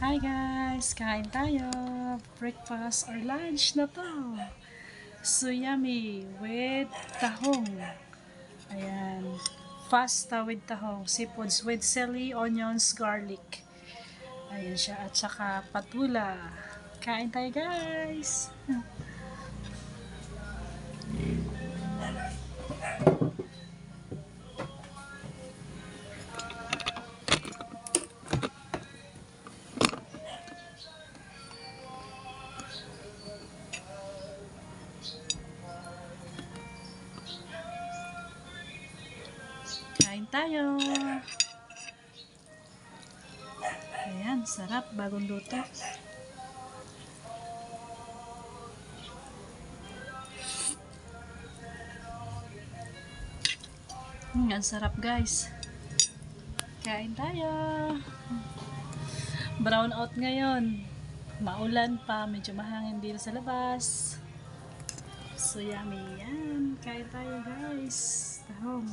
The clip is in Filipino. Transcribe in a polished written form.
Hi guys! Kain tayo! Breakfast or lunch na to! So yummy! With tahong. Ayan. Pasta with tahong. Seafoods with celery, onions, garlic. Ayan siya. At saka patula. Kain tayo guys! Kain tayo! Ayan, sarap. Bagong luto. Ang sarap guys. Kain tayo. Brown out ngayon. Maulan pa. Medyo mahangin dito sa labas. So yummy yan. Kain tayo guys. Tahong.